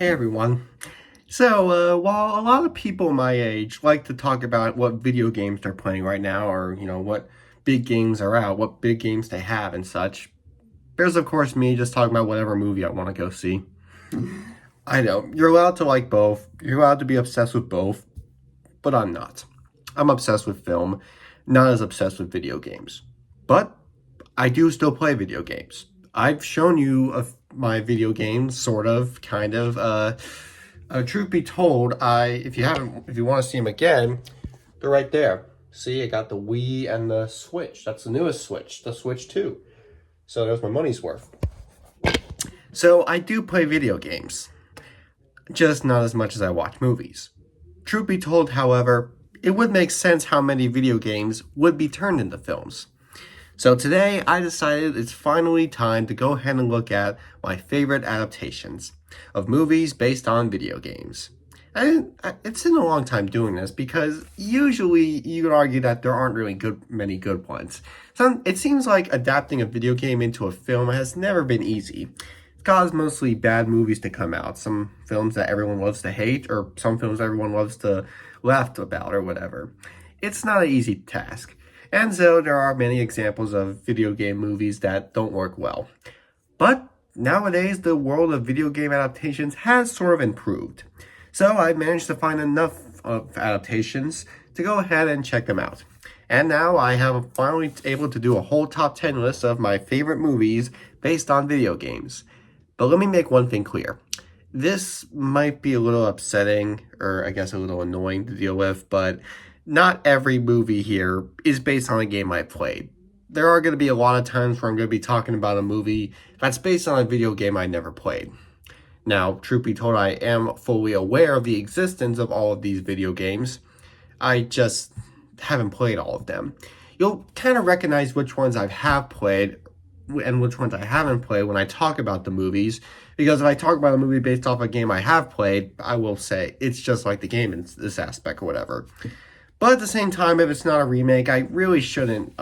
Hey everyone. While a lot of people my age like to talk about what video games they're playing right now, or what big games are out, what big games they have, and such, there's of course me just talking about whatever movie I want to go see. I know you're allowed to like both, you're allowed to be obsessed with both, but I'm not. I'm obsessed with film, not as obsessed with video games. But I do still play video games. I've shown you my video games, sort of, kind of. Truth be told, if you want to see them again, they're right there. See, I got the Wii and the Switch. That's the newest Switch, the Switch 2. So there's my money's worth. So I do play video games, just not as much as I watch movies. Truth be told, however, it would make sense how many video games would be turned into films. So today I decided it's finally time to go ahead and look at my favorite adaptations of movies based on video games. It's been a long time doing this because usually you could argue that there aren't really many good ones. It seems like adapting a video game into a film has never been easy. It's caused mostly bad movies to come out, some films that everyone loves to hate, or some films everyone loves to laugh about, or whatever. It's not an easy task. And so there are many examples of video game movies that don't work well. But nowadays, the world of video game adaptations has sort of improved. So I managed to find enough of adaptations to go ahead and check them out. And now I have finally able to do a whole top 10 list of my favorite movies based on video games. But let me make one thing clear. This might be a little upsetting, or I guess a little annoying to deal with, but not every movie here is based on a game I played. There are going to be a lot of times where I'm going to be talking about a movie that's based on a video game I never played. Now, truth be told, I am fully aware of the existence of all of these video games. I just haven't played all of them. You'll kind of recognize which ones I have played and which ones I haven't played when I talk about the movies. Because if I talk about a movie based off a game I have played, I will say it's just like the game in this aspect or whatever. But at the same time, if it's not a remake, I really shouldn't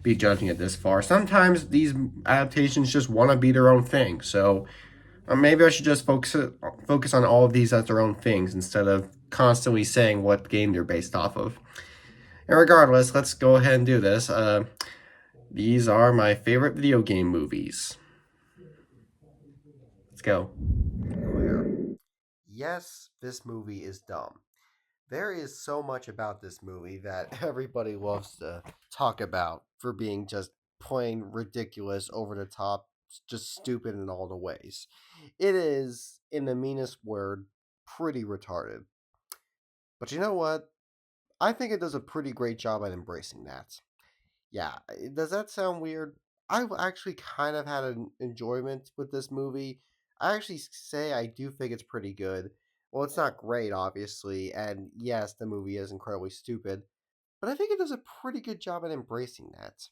be judging it this far. Sometimes these adaptations just want to be their own thing. So maybe I should just focus on all of these as their own things instead of constantly saying what game they're based off of. And regardless, let's go ahead and do this. These are my favorite video game movies. Let's go. Yes, this movie is dumb. There is so much about this movie that everybody loves to talk about for being just plain ridiculous, over the top, just stupid in all the ways. It is, in the meanest word, pretty retarded. But you know what? I think it does a pretty great job at embracing that. Yeah, does that sound weird? I've actually kind of had an enjoyment with this movie. I actually say I do think it's pretty good. Well, it's not great, obviously, and yes, the movie is incredibly stupid, but I think it does a pretty good job at embracing that.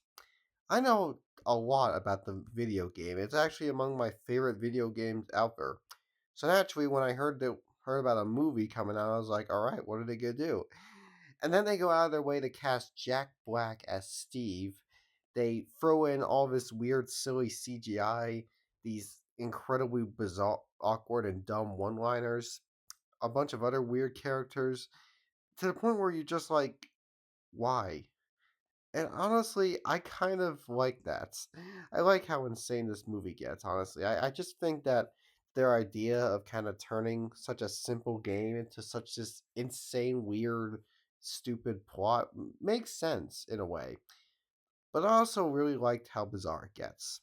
I know a lot about the video game. It's actually among my favorite video games out there. So naturally, when I heard about a movie coming out, I was like, all right, what are they gonna do? And then they go out of their way to cast Jack Black as Steve. They throw in all this weird, silly CGI, these incredibly bizarre, awkward, and dumb one liners, a bunch of other weird characters, to the point where you're just like, why? And honestly, I kind of like that. I like how insane this movie gets, honestly. I just think that their idea of kind of turning such a simple game into such this insane, weird, stupid plot makes sense in a way. But I also really liked how bizarre it gets.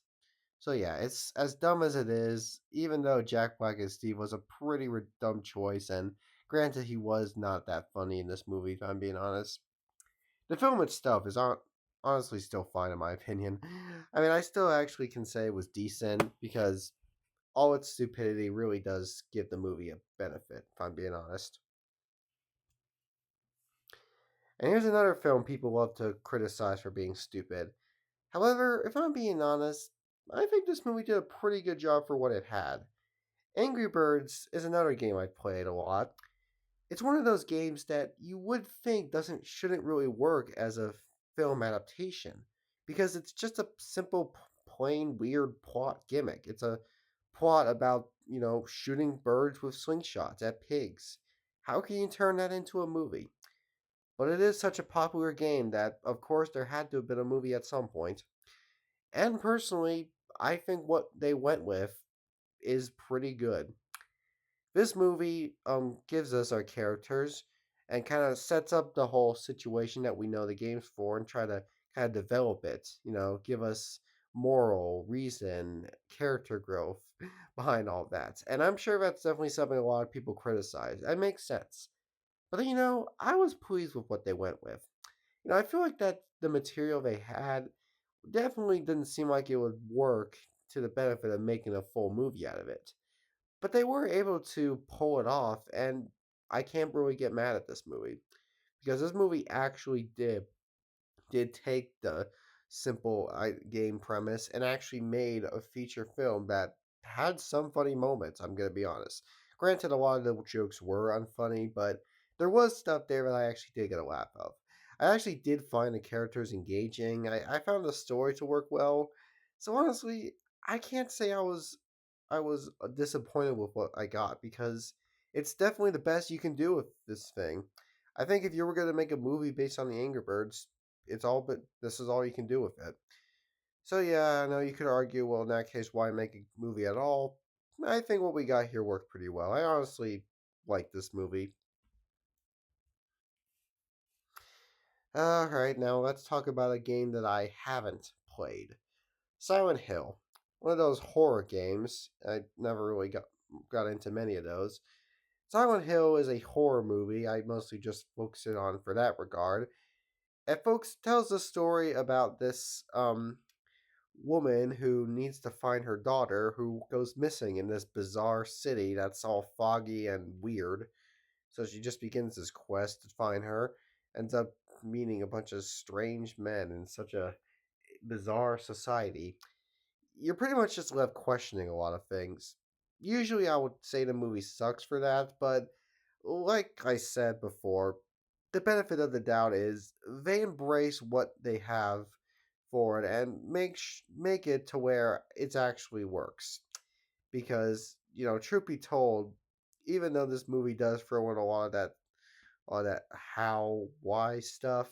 So yeah, it's as dumb as it is, even though Jack Black as Steve was a pretty dumb choice, and granted he was not that funny in this movie, if I'm being honest. The film itself is honestly still fine in my opinion. I mean, I still actually can say it was decent because all its stupidity really does give the movie a benefit, if I'm being honest. And here's another film people love to criticize for being stupid. However, if I'm being honest, I think this movie did a pretty good job for what it had. Angry Birds is another game I've played a lot. It's one of those games that you would think doesn't shouldn't really work as a film adaptation because it's just a simple plain weird plot gimmick. It's a plot about shooting birds with slingshots at pigs. How can you turn that into a movie? But it is such a popular game that, of course, there had to have been a movie at some point. And personally, I think what they went with is pretty good. This movie gives us our characters and kind of sets up the whole situation that we know the game's for and try to kind of develop it, give us moral, reason, character growth behind all that. And I'm sure that's definitely something a lot of people criticize. That makes sense. But I was pleased with what they went with. I feel like that the material they had definitely didn't seem like it would work to the benefit of making a full movie out of it. But they were able to pull it off, and I can't really get mad at this movie because this movie actually did take the simple game premise and actually made a feature film that had some funny moments. I'm gonna be honest. Granted, a lot of the jokes were unfunny, but there was stuff there that I actually did get a laugh of. I actually did find the characters engaging. I found the story to work well. So honestly, I can't say I was disappointed with what I got because it's definitely the best you can do with this thing. I think if you were going to make a movie based on the Angry Birds, it's all but this is all you can do with it. So yeah, I know you could argue, well, in that case, why make a movie at all? I think what we got here worked pretty well. I honestly like this movie. All right, now let's talk about a game that I haven't played. Silent Hill. One of those horror games. I never really got into many of those. Silent Hill is a horror movie. I mostly just focus it on for that regard. It folks tells the story about this woman who needs to find her daughter who goes missing in this bizarre city that's all foggy and weird. So she just begins this quest to find her, ends up meeting a bunch of strange men in such a bizarre society. You're pretty much just left questioning a lot of things. Usually I would say the movie sucks for that, but like I said before, the benefit of the doubt is they embrace what they have for it and make it to where it actually works. Because truth be told, even though this movie does throw in a lot of that how why stuff,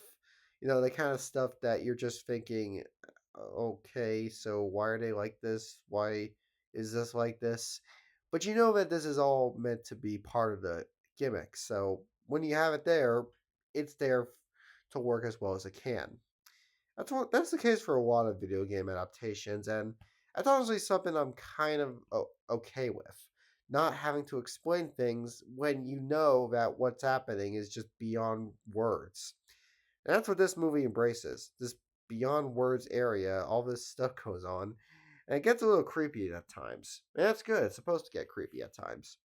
the kind of stuff that you're just thinking, okay, so why are they like this? Why is this like this? But you know that this is all meant to be part of the gimmick. So when you have it there, it's there to work as well as it can. That's the case for a lot of video game adaptations, and that's honestly something I'm kind of okay with. Not having to explain things when you know that what's happening is just beyond words. And that's what this movie embraces. This beyond words area, all this stuff goes on. And it gets a little creepy at times. And that's good. It's supposed to get creepy at times.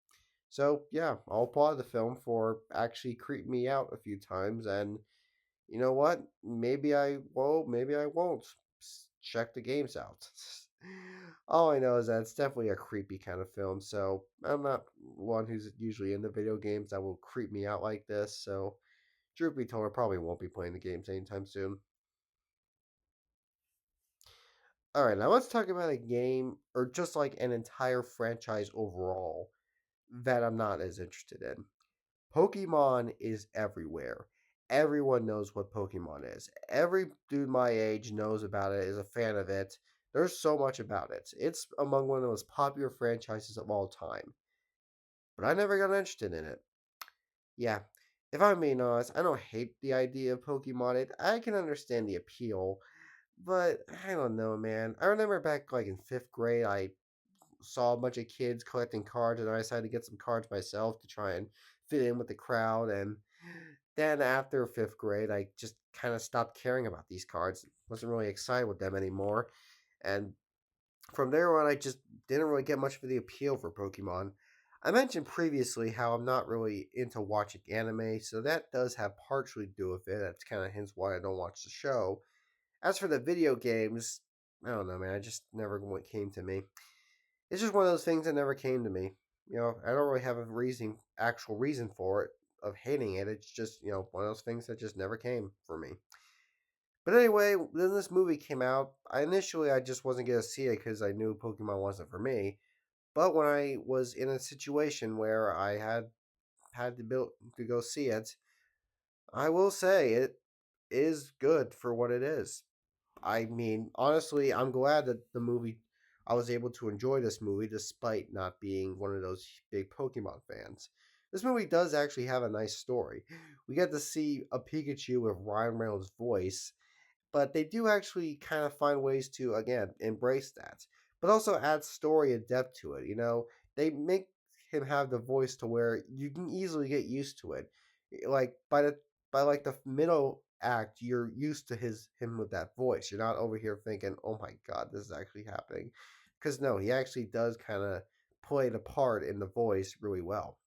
So, yeah, I'll applaud the film for actually creeping me out a few times. And you know what? Maybe I will, maybe I won't. Check the games out. All I know is that it's definitely a creepy kind of film. So, I'm not one who's usually into video games that will creep me out like this. So, truth be told, I probably won't be playing the games anytime soon. All right, now let's talk about a game or just like an entire franchise overall that I'm not as interested in. Pokemon is everywhere. Everyone knows what Pokemon is. Every dude my age knows about it, is a fan of it. There's so much about it. It's among one of the most popular franchises of all time. But I never got interested in it. Yeah, if I'm being honest, I don't hate the idea of Pokemon. I can understand the appeal, but I don't know, man. I remember back like in fifth grade, I saw a bunch of kids collecting cards, and I decided to get some cards myself to try and fit in with the crowd. And then after fifth grade, I just kind of stopped caring about these cards. Wasn't really excited with them anymore. And from there on, I just didn't really get much of the appeal for Pokemon. I mentioned previously how I'm not really into watching anime, so that does have partially to do with it. That's kind of hence why I don't watch the show. As for the video games, I don't know, man. I just never came to me. It's just one of those things that never came to me. I don't really have a actual reason for it of hating it. It's just one of those things that just never came for me. But anyway, then this movie came out. I just wasn't gonna see it because I knew Pokemon wasn't for me. But when I was in a situation where I had to go see it, I will say it is good for what it is. I mean, honestly, I'm glad that I was able to enjoy this movie despite not being one of those big Pokemon fans. This movie does actually have a nice story. We get to see a Pikachu with Ryan Reynolds' voice, but they do actually kind of find ways to again embrace that, but also add story and depth to it. They make him have the voice to where you can easily get used to it. Like by like the middle act, you're used to him with that voice. You're not over here thinking, "Oh my god, this is actually happening," because no, he actually does kind of play the part in the voice really well.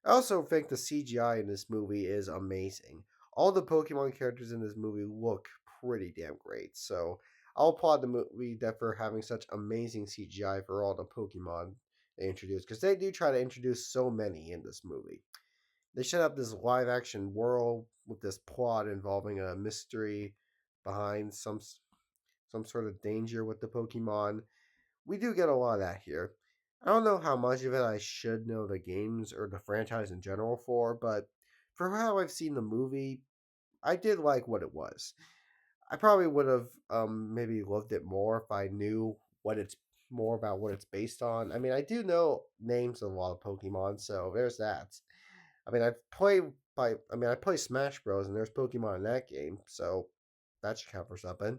I also think the CGI in this movie is amazing. All the Pokemon characters in this movie look pretty damn great. So I'll applaud the movie that for having such amazing CGI for all the Pokemon they introduced, because they do try to introduce so many in this movie. They set up this live action world with this plot involving a mystery behind some sort of danger with the Pokemon. We do get a lot of that here. I don't know how much of it I should know the games or the franchise in general for, but for how I've seen the movie, I did like what it was. I probably would have maybe loved it more if I knew what it's more about what it's based on. I mean, I do know names of a lot of Pokemon, so there's that. I mean, I play Smash Bros. And there's Pokemon in that game, so that should count for something.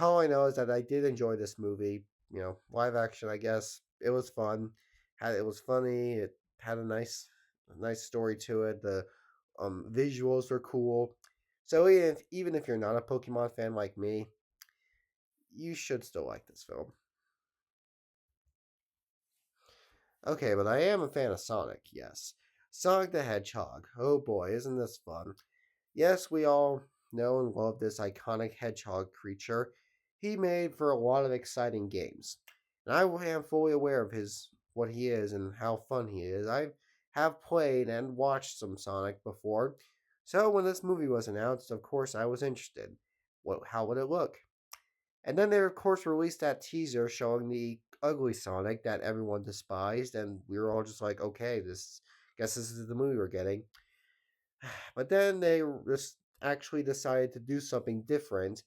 All I know is that I did enjoy this movie. Live action. I guess it was fun. It was funny. It had a nice story to it. The visuals were cool. So even if you're not a Pokemon fan like me, you should still like this film. Okay, but I am a fan of Sonic. Yes, Sonic the Hedgehog. Oh boy, isn't this fun? Yes, we all know and love this iconic hedgehog creature he made for a lot of exciting games. And I am fully aware of his what he is and how fun he is. I have played and watched some Sonic before. So when this movie was announced, of course I was interested. How would it look? And then they of course released that teaser showing the ugly Sonic that everyone despised, and we were all just like, okay, this guess this is the movie we're getting. But then they just actually decided to do something different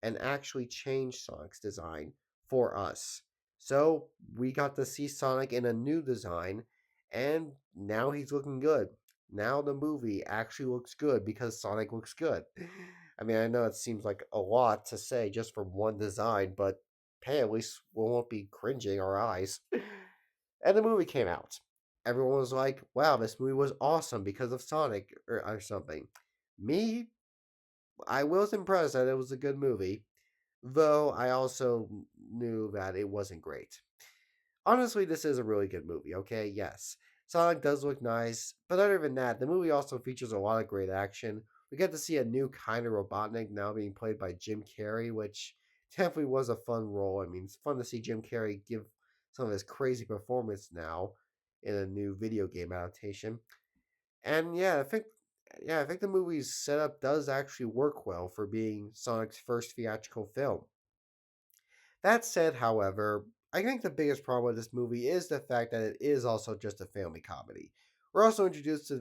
and actually change Sonic's design for us. So we got to see Sonic in a new design, and now he's looking good. Now the movie actually looks good because Sonic looks good. I mean, I know it seems like a lot to say just from one design, but hey, at least we won't be cringing our eyes. And the movie came out. Everyone was like, wow, this movie was awesome because of Sonic or something. Me, I was impressed that it was a good movie, though I also knew that it wasn't great. Honestly, this is a really good movie, okay? Yes. Sonic does look nice, but other than that, the movie also features a lot of great action. We get to see a new kind of Robotnik now being played by Jim Carrey, which definitely was a fun role. I mean, it's fun to see Jim Carrey give some of his crazy performance now in a new video game adaptation. And I think the movie's setup does actually work well for being Sonic's first theatrical film. That said, however, I think the biggest problem with this movie is the fact that it is also just a family comedy. We're also introduced to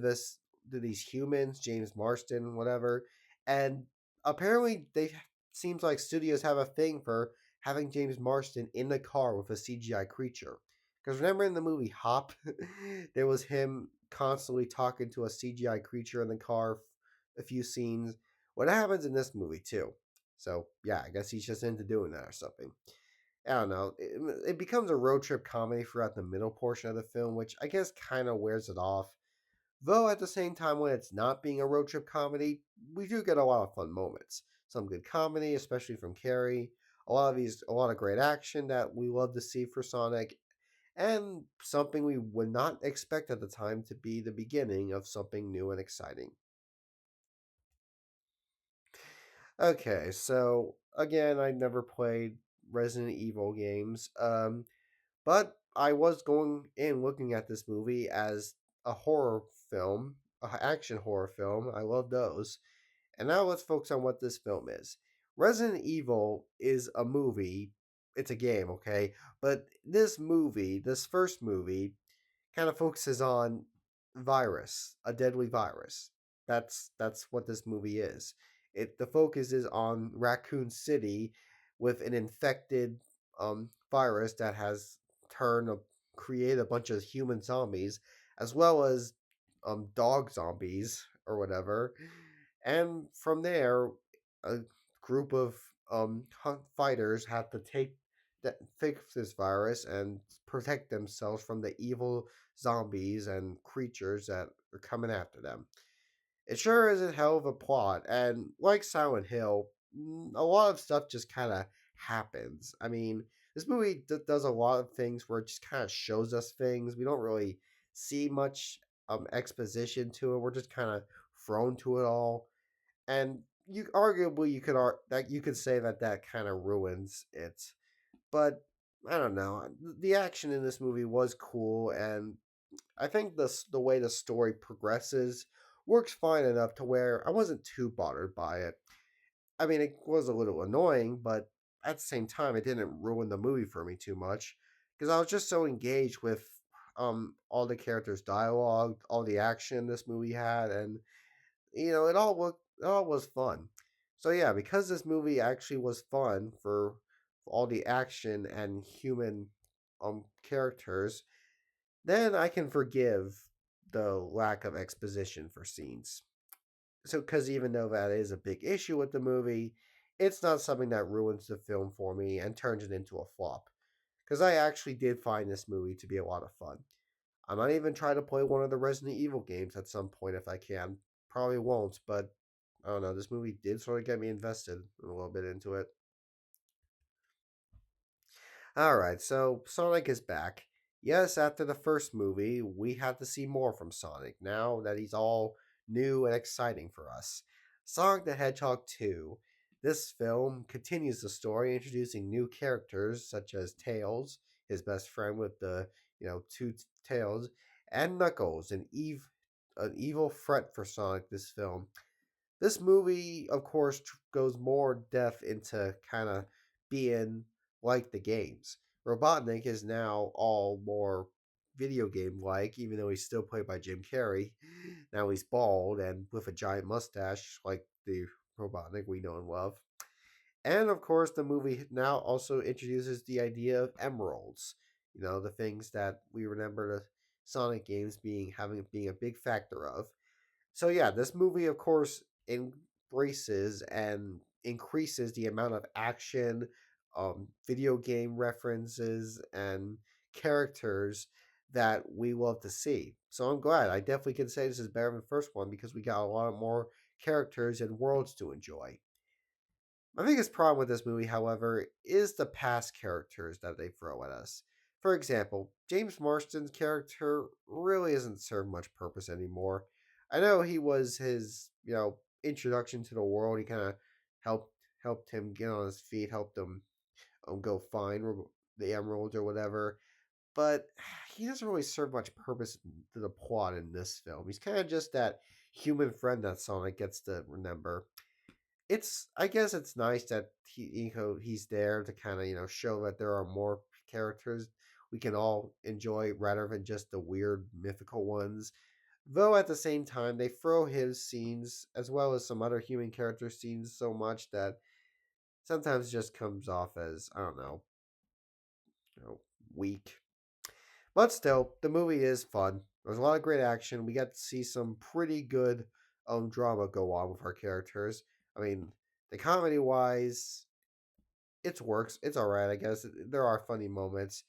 these humans, James Marston, whatever, and apparently they seems like studios have a thing for having James Marston in the car with a CGI creature. Because remember in the movie Hop, there was him constantly talking to a CGI creature in the car, a few scenes. What happens in this movie too? So yeah, I guess he's just into doing that or something. I don't know. It becomes a road trip comedy throughout the middle portion of the film, which I guess kind of wears it off. Though at the same time, when it's not being a road trip comedy, we do get a lot of fun moments. Some good comedy, especially from Carrie. A lot of great action that we love to see for Sonic, and something we would not expect at the time to be the beginning of something new and exciting. Okay, so again, I never played Resident Evil games. But I was going in looking at this movie as a horror film, an action horror film. I love those. And now let's focus on what this film is. Resident Evil is a movie. it's a game, okay? But this movie, this first movie, kind of focuses on virus, a deadly virus. That's what this movie is. The focus is on Raccoon City with an infected virus that has turned a create a bunch of human zombies as well as dog zombies or whatever. And from there, a group of fighters have to fix this virus and protect themselves from the evil zombies and creatures that are coming after them. It sure is a hell of a plot, and like Silent Hill, a lot of stuff just kind of happens. I mean, this movie does a lot of things where it just kind of shows us things. We don't really see much exposition to it. We're just kind of thrown to it all, and you could that you could say that that kind of ruins it. But I don't know. The action in this movie was cool, and I think the way the story progresses works fine enough to where I wasn't too bothered by it. I mean, it was a little annoying, but at the same time, it didn't ruin the movie for me too much because I was just so engaged with all the characters' dialogue, all the action this movie had, and it all was fun. So yeah, because this movie actually was fun for all the action and human characters, then I can forgive the lack of exposition for scenes. So, because even though that is a big issue with the movie, it's not something that ruins the film for me and turns it into a flop. Because I actually did find this movie to be a lot of fun. I might even try to play one of the Resident Evil games at some point if I can. Probably won't, but I don't know. This movie did sort of get me invested a little bit into it. Alright, so Sonic is back. Yes, after the first movie, we had to see more from Sonic now that he's all new and exciting for us. Sonic the Hedgehog 2. This film continues the story, introducing new characters such as Tails, his best friend with the, two tails, and Knuckles, an evil threat for Sonic this film. This movie, of course, goes more depth into kind of being like the games. Robotnik is now all more video game like, even though he's still played by Jim Carrey. Now he's bald and with a giant mustache, like the Robotnik we know and love. And of course, the movie now also introduces the idea of emeralds. The things that we remember the Sonic games being a big factor of. So yeah, this movie, of course, embraces and increases the amount of action, video game references, and characters that we love to see. So I'm glad. I definitely can say this is better than the first one because we got a lot more characters and worlds to enjoy. My biggest problem with this movie, however, is the past characters that they throw at us. For example, James Marston's character really isn't served much purpose anymore. I know he was his, introduction to the world. He kind of helped helped him get on his feet, helped him go find the emeralds or whatever. But he doesn't really serve much purpose to the plot in this film. He's kind of just that human friend that Sonic gets to remember. I guess it's nice that he's there to kind of show that there are more characters we can all enjoy rather than just the weird mythical ones. Though at the same time they throw his scenes as well as some other human character scenes so much that sometimes just comes off as I don't know, weak. But still, the movie is fun. There's a lot of great action. We got to see some pretty good drama go on with our characters. I mean, the comedy wise, it works. It's alright, I guess. There are funny moments.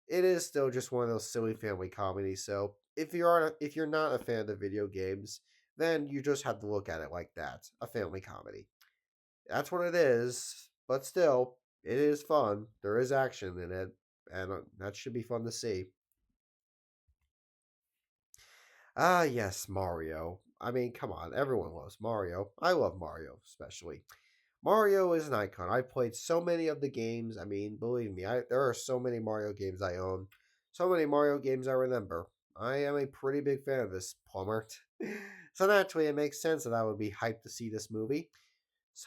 It is still just one of those silly family comedies. So if you're not a fan of the video games, then you just have to look at it like that, a family comedy. That's what it is. But still, it is fun. There is action in it, and that should be fun to see. Ah, yes, Mario. I mean, come on, everyone loves Mario. I love Mario, especially. Mario is an icon. I've played so many of the games. I mean, believe me, there are so many Mario games I own. So many Mario games I remember. I am a pretty big fan of this, Plumber. So naturally, it makes sense that I would be hyped to see this movie.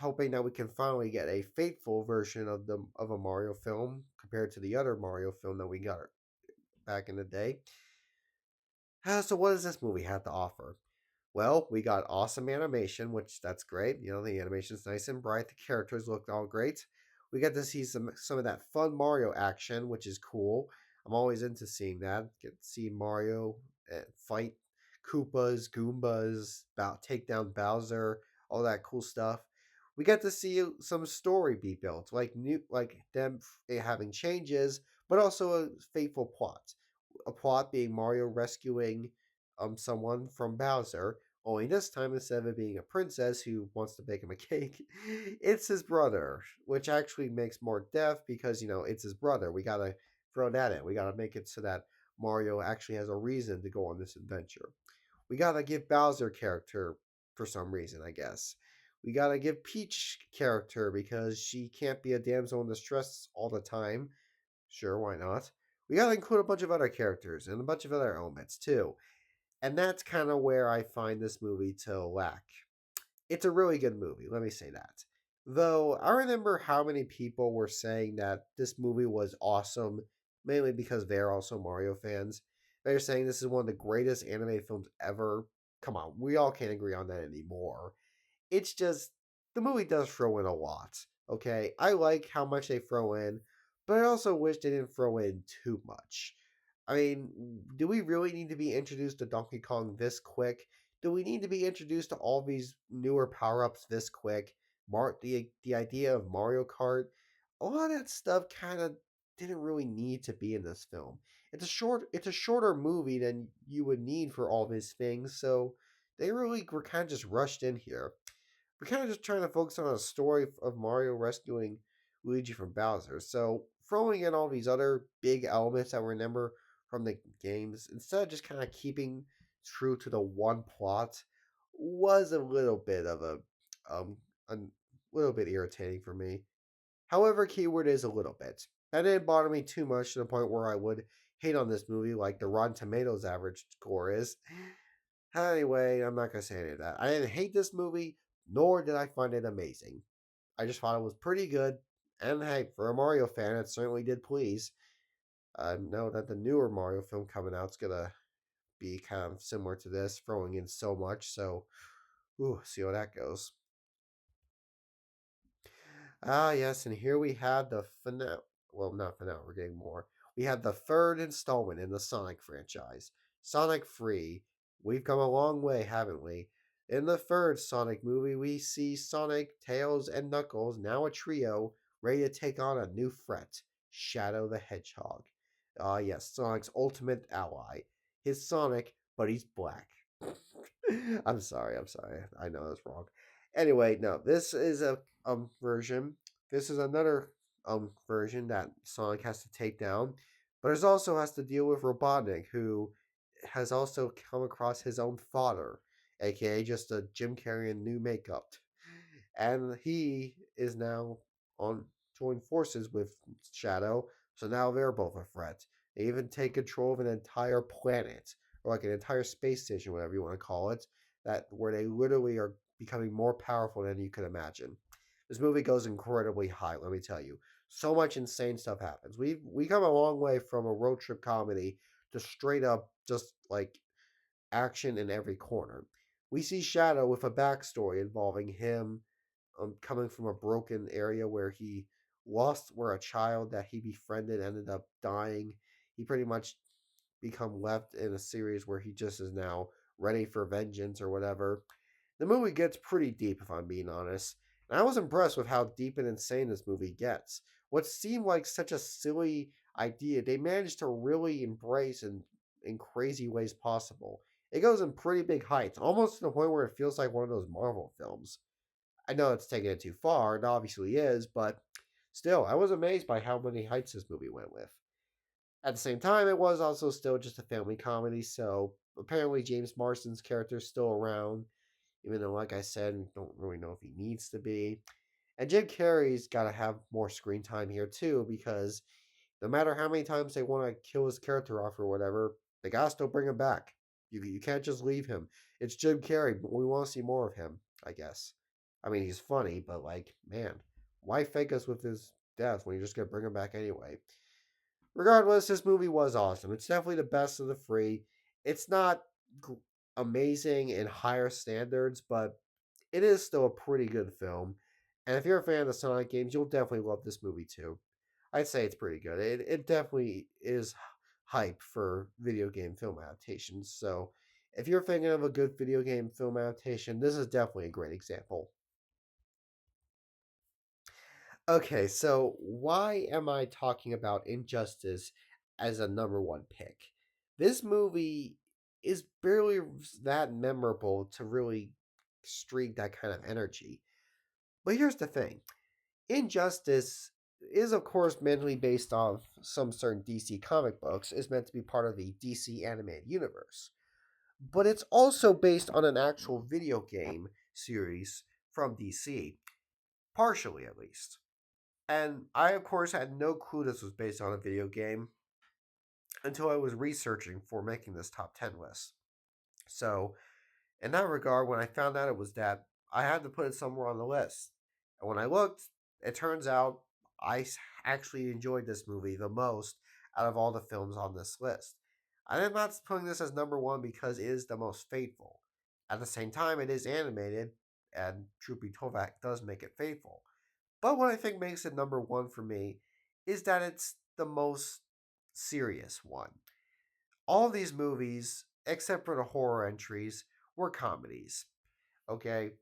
hoping that we can finally get a faithful version of a Mario film compared to the other Mario film that we got back in the day. So what does this movie have to offer? Well, we got awesome animation, which that's great. You know, the animation's nice and bright. The characters look all great. We got to see some of that fun Mario action, which is cool. I'm always into seeing that. Get to see Mario fight Koopas, Goombas, take down Bowser, all that cool stuff. We got to see some story be built, like them having changes, but also a faithful plot. A plot being Mario rescuing someone from Bowser. Only this time, instead of it being a princess who wants to bake him a cake, it's his brother, which actually makes more depth because, you know, it's his brother. We gotta throw that in. We gotta make it so that Mario actually has a reason to go on this adventure. We gotta give Bowser character for some reason, I guess. We gotta give Peach character because she can't be a damsel in distress all the time. Sure, why not? We gotta include a bunch of other characters and a bunch of other elements too. And that's kind of where I find this movie to lack. It's a really good movie, let me say that. Though I remember how many people were saying that this movie was awesome, mainly because they're also Mario fans. They're saying this is one of the greatest animated films ever. Come on, we all can't agree on that anymore. It's just the movie does throw in a lot. Okay, I like how much they throw in, but I also wish they didn't throw in too much. I mean, do we really need to be introduced to Donkey Kong this quick? Do we need to be introduced to all these newer power ups this quick? The idea of Mario Kart, a lot of that stuff kind of didn't really need to be in this film. It's a shorter movie than you would need for all these things, so they really were kind of just rushed in here. We're kind of just trying to focus on a story of Mario rescuing Luigi from Bowser. So throwing in all these other big elements that we remember from the games, instead of just kind of keeping true to the one plot, was a little bit of a little bit irritating for me. However, keyword is a little bit. That didn't bother me too much to the point where I would hate on this movie like the Rotten Tomatoes average score is. Anyway, I'm not gonna say any of that. I didn't hate this movie, nor did I find it amazing. I just thought it was pretty good, and hey, for a Mario fan, it certainly did please. I know that the newer Mario film coming out is gonna be kind of similar to this, throwing in so much. So, see how that goes. Ah, yes, and here we had the finale. Well, not finale, we're getting more. We had the third installment in the Sonic franchise, Sonic 3. We've come a long way, haven't we? In the third Sonic movie, we see Sonic, Tails, and Knuckles, now a trio, ready to take on a new threat, Shadow the Hedgehog. Ah, yes, Sonic's ultimate ally. His Sonic, but he's black. I'm sorry. I know that's wrong. Anyway, no, this is a version. This is another version that Sonic has to take down, but it also has to deal with Robotnik, who has also come across his own father, aka just a Jim Carrey in new makeup, and he is now on joined forces with Shadow. So now they're both a threat. They even take control of an entire planet, or like an entire space station, whatever you want to call it, that where they literally are becoming more powerful than you could imagine. This movie goes incredibly high, let me tell you. So much insane stuff happens. We come a long way from a road trip comedy to straight up just like action in every corner. We see Shadow with a backstory involving him coming from a broken area where he lost, where a child that he befriended ended up dying. He pretty much become left in a series where he just is now ready for vengeance or whatever. The movie gets pretty deep, if I'm being honest. And I was impressed with how deep and insane this movie gets. What seemed like such a silly idea, they managed to really embrace in crazy ways possible. It goes in pretty big heights, almost to the point where it feels like one of those Marvel films. I know it's taking it too far, it obviously is, but still, I was amazed by how many heights this movie went with. At the same time, it was also still just a family comedy, so apparently James Marsden's character is still around, even though, like I said, we don't really know if he needs to be. And Jim Carrey's got to have more screen time here too, because no matter how many times they want to kill his character off or whatever, they gotta still bring him back. You can't just leave him. It's Jim Carrey, but we want to see more of him, I guess. I mean, he's funny, but like, man, why fake us with his death when you're just gonna bring him back anyway? Regardless, this movie was awesome. It's definitely the best of the three. It's not g- amazing in higher standards, but it is still a pretty good film. And if you're a fan of the Sonic games, you'll definitely love this movie too. I'd say it's pretty good. It definitely is hype for video game film adaptations. So if you're thinking of a good video game film adaptation, this is definitely a great example. Okay, so why am I talking about Injustice as a number one pick? This movie is barely that memorable to really streak that kind of energy. But here's the thing: Injustice is, of course, mainly based off some certain DC comic books, is meant to be part of the DC animated universe. But it's also based on an actual video game series from DC, partially at least. And I, of course, had no clue this was based on a video game until I was researching for making this top 10 list. So, in that regard, when I found out it was that, I had to put it somewhere on the list. And when I looked, it turns out I actually enjoyed this movie the most out of all the films on this list. I am not putting this as number one because it is the most faithful. At the same time, it is animated, and truth be told, that does make it faithful. But what I think makes it number one for me is that it's the most serious one. All of these movies, except for the horror entries, were comedies. Okay?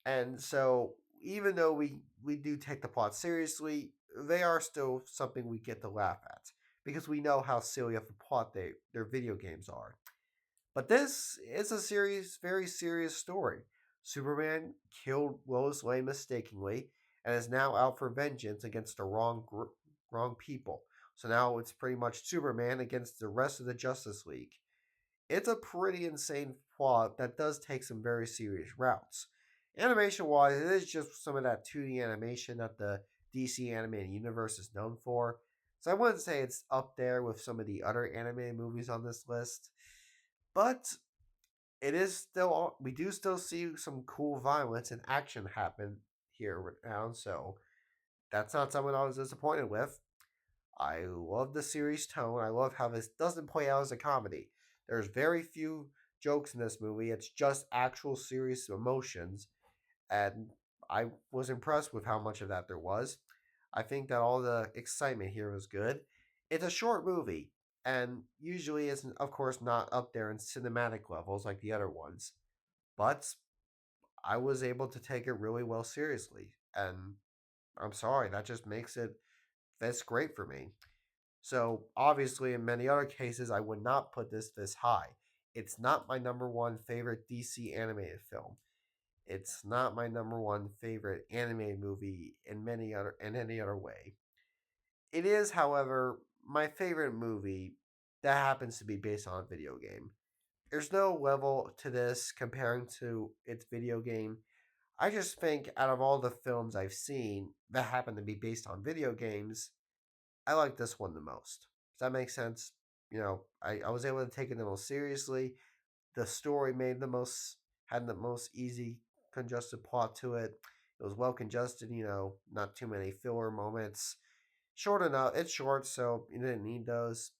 And so even though we do take the plot seriously, they are still something we get to laugh at. Because we know how silly of a plot their video games are. But this is a serious, very serious story. Superman killed Lois Lane mistakenly and is now out for vengeance against the wrong people. So now it's pretty much Superman against the rest of the Justice League. It's a pretty insane plot that does take some very serious routes. Animation wise, it is just some of that 2D animation that the DC animated universe is known for. So I wouldn't say it's up there with some of the other animated movies on this list. But it is still, we do still see some cool violence and action happen here now, so that's not something I was disappointed with. I love the series tone. I love how this doesn't play out as a comedy. There's very few jokes in this movie. It's just actual serious emotions, and I was impressed with how much of that there was. I think that all the excitement here was good. It's a short movie, and usually isn't, of course, not up there in cinematic levels like the other ones. But I was able to take it really well seriously, and I'm sorry, that just makes it that's great for me. So obviously, in many other cases, I would not put this high. It's not my number one favorite DC animated film. It's not my number one favorite animated movie in any other way. It is, however, my favorite movie that happens to be based on a video game. There's no level to this comparing to its video game. I just think out of all the films I've seen that happen to be based on video games, I like this one the most. Does that make sense? I was able to take it the most seriously. The story had the most easy congested plot to it. It was well congested, not too many filler moments. Short enough. It's short, so you didn't need those.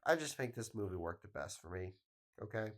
I just think this movie worked the best for me. Okay?